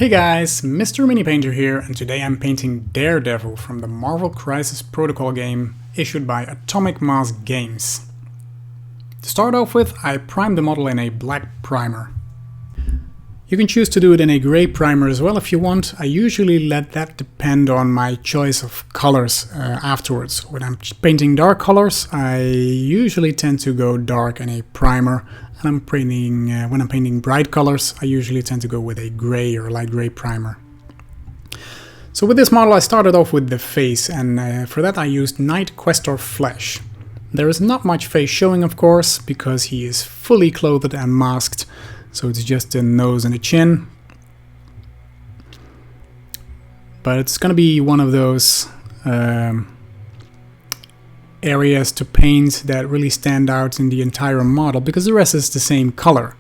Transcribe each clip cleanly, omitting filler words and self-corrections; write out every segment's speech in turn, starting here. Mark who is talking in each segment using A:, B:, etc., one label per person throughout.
A: Hey guys, Mr. Mini Painter here, and today I'm painting Daredevil from the Marvel Crisis Protocol game issued by Atomic Mass Games. To start off with, I primed the model in a black primer. You can choose to do it in a grey primer as well if you want. I usually let that depend on my choice of colors afterwards. When I'm painting dark colors, I usually tend to go dark in a primer. And when I'm painting bright colors, I usually tend to go with a grey or light grey primer. So with this model I started off with the face, and for that I used Night Questor Flesh. There is not much face showing, of course, because he is fully clothed and masked, so it's just the nose and the chin. But it's gonna be one of those areas to paint that really stand out in the entire model, because the rest is the same color.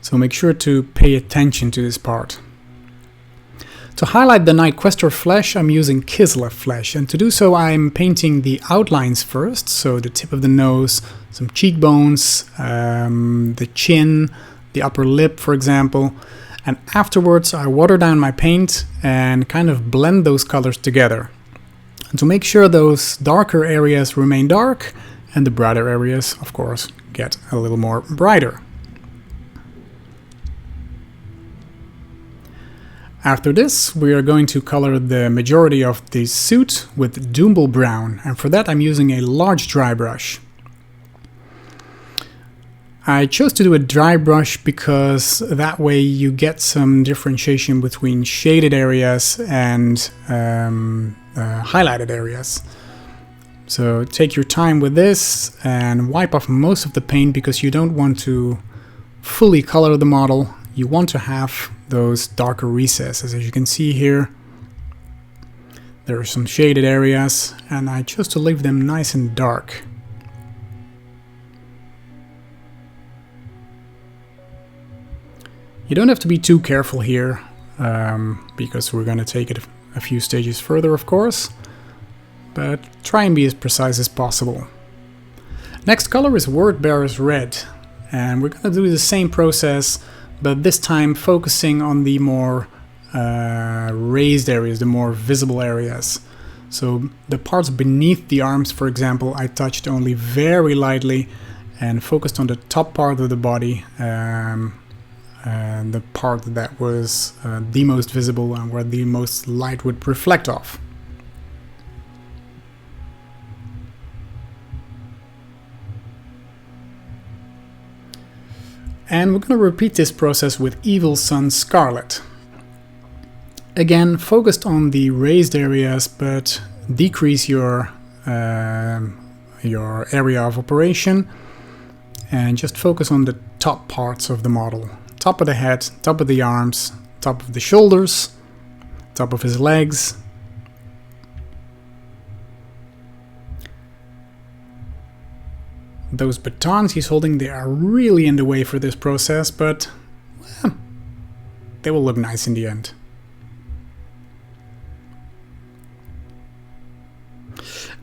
A: So make sure to pay attention to this part. To highlight the Night Questor Flesh, I'm using Kislev Flesh, and to do so I'm painting the outlines first, so the tip of the nose, some cheekbones, the chin, the upper lip for example, and afterwards I water down my paint and kind of blend those colors together. And to make sure those darker areas remain dark and the brighter areas, of course, get a little more brighter. After this, we are going to color the majority of the suit with Doomble Brown, and for that I'm using a large dry brush. I chose to do a dry brush because that way you get some differentiation between shaded areas and highlighted areas. So take your time with this and wipe off most of the paint, because you don't want to fully color the model. You want to have those darker recesses. As you can see here, there are some shaded areas, and I chose to leave them nice and dark. You don't have to be too careful here, because we're going to take it a few stages further, of course, but try and be as precise as possible. Next color is Wordbearer's Red, and we're going to do the same process, but this time focusing on the more raised areas, the more visible areas. So the parts beneath the arms, for example, I touched only very lightly and focused on the top part of the body, the part that was the most visible and where the most light would reflect off. And we're going to repeat this process with Evil Sun Scarlet. Again, focused on the raised areas, but decrease your area of operation, and just focus on the top parts of the model. Top of the head, top of the arms, top of the shoulders, top of his legs. Those batons he's holding, they are really in the way for this process, but well, they will look nice in the end.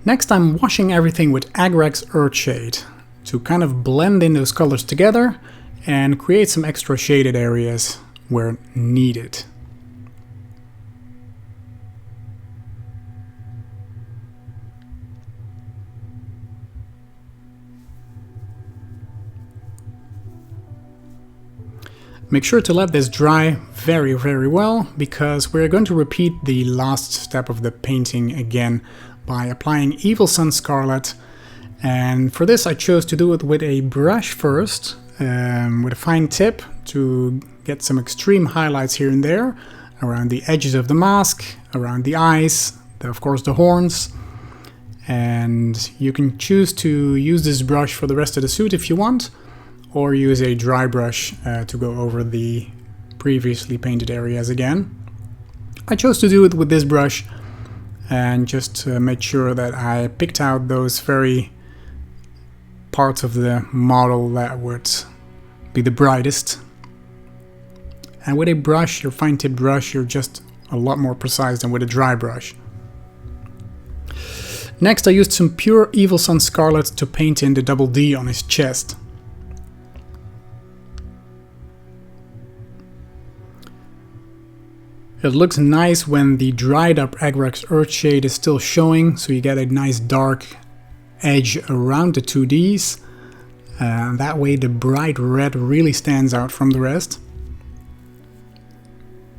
A: Next I'm washing everything with Agrax Earthshade to kind of blend in those colors together and create some extra shaded areas where needed. Make sure to let this dry very, very well, because we're going to repeat the last step of the painting again by applying Evil Sun Scarlet. And for this I chose to do it with a brush first, with a fine tip, to get some extreme highlights here and there around the edges of the mask, around the eyes, of course the horns. And you can choose to use this brush for the rest of the suit if you want, or use a dry brush to go over the previously painted areas again. I chose to do it with this brush and just make sure that I picked out those very parts of the model that would be the brightest. And with a brush, your fine tip brush, you're just a lot more precise than with a dry brush. Next I used some pure Evil Sun Scarlet to paint in the double D on his chest. It looks nice when the dried up Agrax Earthshade is still showing, so you get a nice dark edge around the 2Ds. That way the bright red really stands out from the rest.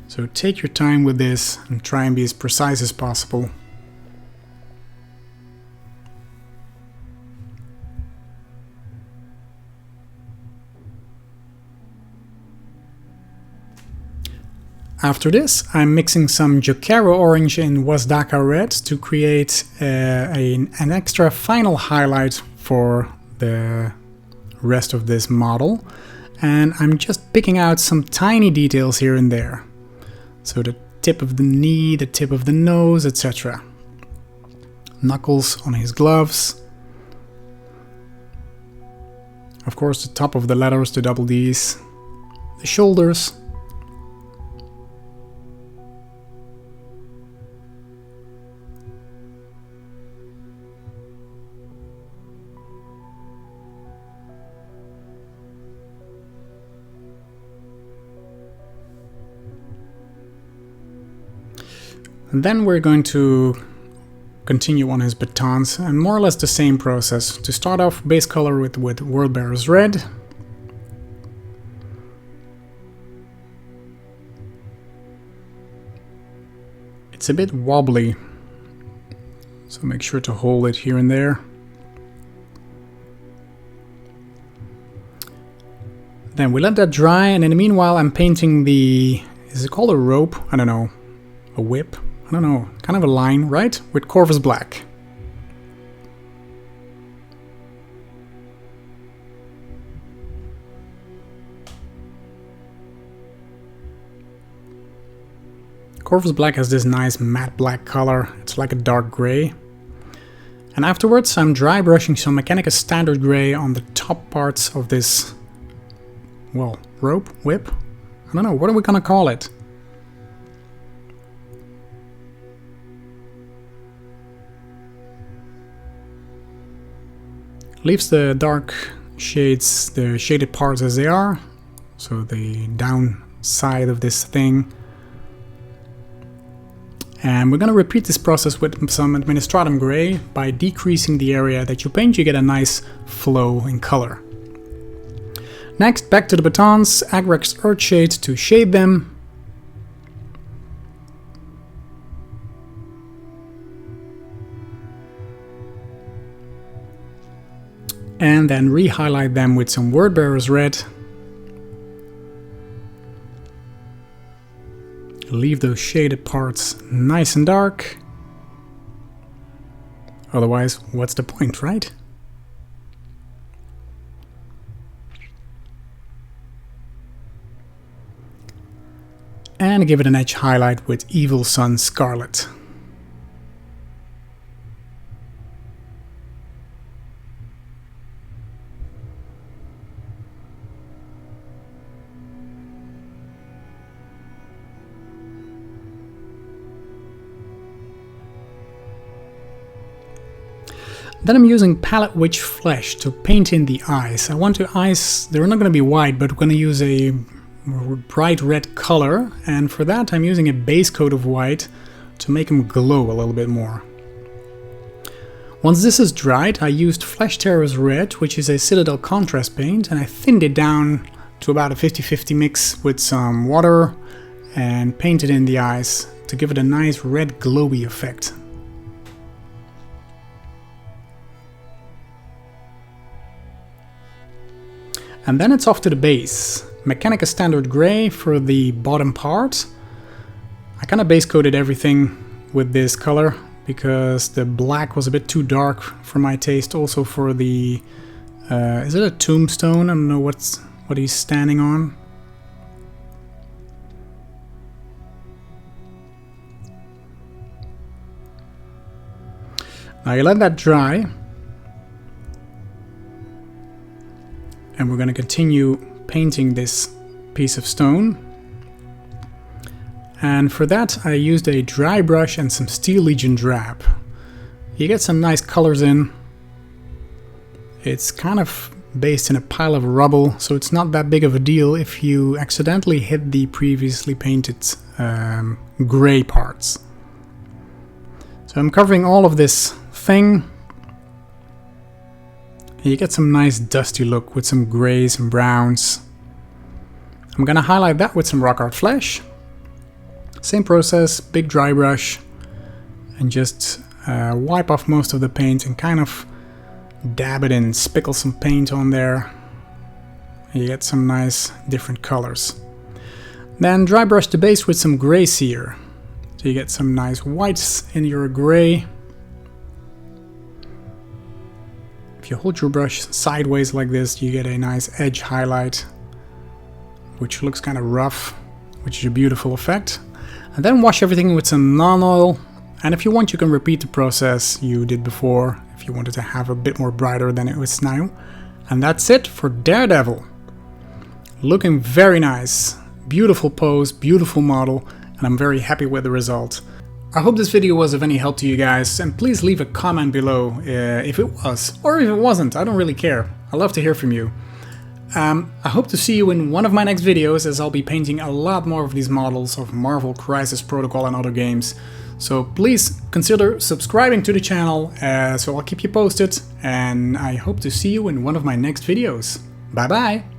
A: So take your time with this and try and be as precise as possible. After this, I'm mixing some Jokero Orange and Wasdaka Red to create an extra final highlight for the rest of this model. And I'm just picking out some tiny details here and there. So the tip of the knee, the tip of the nose, etc. Knuckles on his gloves. Of course, the top of the letters, the double Ds. The shoulders. And then we're going to continue on his batons, and more or less the same process. To start off, base color with Worldbearer's Red. It's a bit wobbly, so make sure to hold it here and there. Then we let that dry, and in the meanwhile I'm painting the... is it called a rope? I don't know. A whip? I don't know, kind of a line, right? With Corvus Black. Corvus Black has this nice matte black color. It's like a dark gray. And afterwards I'm dry brushing some Mechanica Standard Gray on the top parts of this, well, rope, whip? I don't know, what are we gonna call it? Leaves the dark shades, the shaded parts as they are, so the down side of this thing. And we're going to repeat this process with some Administratum Gray. By decreasing the area that you paint, you get a nice flow in color. Next, back to the batons, Agrax Earthshade to shade them. And then re-highlight them with some Wordbearer's Red. Leave those shaded parts nice and dark. Otherwise, what's the point, right? And give it an edge highlight with Evil Sun Scarlet. Then I'm using Palette Witch Flesh to paint in the eyes. I want the eyes, they're not going to be white, but we're going to use a bright red color, and for that I'm using a base coat of white to make them glow a little bit more. Once this is dried, I used Flesh Terror's Red, which is a Citadel contrast paint, and I thinned it down to about a 50-50 mix with some water and painted in the eyes to give it a nice red glowy effect. And then it's off to the base. Mechanica Standard Gray for the bottom part. I kind of base coated everything with this color because the black was a bit too dark for my taste. Also for the... is it a tombstone? I don't know what he's standing on. Now you let that dry. And we're going to continue painting this piece of stone. And for that I used a dry brush and some Steel Legion drab. You get some nice colors in. It's kind of based in a pile of rubble, so it's not that big of a deal if you accidentally hit the previously painted gray parts. So I'm covering all of this thing. You get some nice dusty look with some grays and browns. I'm gonna highlight that with some rock art flash. Same process, big dry brush, and just wipe off most of the paint and kind of dab it in, spickle some paint on there. You get some nice different colors. Then dry brush the base with some gray sear. So you get some nice whites in your gray. If you hold your brush sideways like this, you get a nice edge highlight, which looks kind of rough, which is a beautiful effect. And then wash everything with some non-oil. And if you want, you can repeat the process you did before, if you wanted to have a bit more brighter than it was now. And that's it for Daredevil. Looking very nice. Beautiful pose, beautiful model, and I'm very happy with the result. I hope this video was of any help to you guys, and please leave a comment below if it was, or if it wasn't, I don't really care. I love to hear from you. I hope to see you in one of my next videos, as I'll be painting a lot more of these models of Marvel Crisis Protocol and other games. So please consider subscribing to the channel, so I'll keep you posted, and I hope to see you in one of my next videos. Bye bye!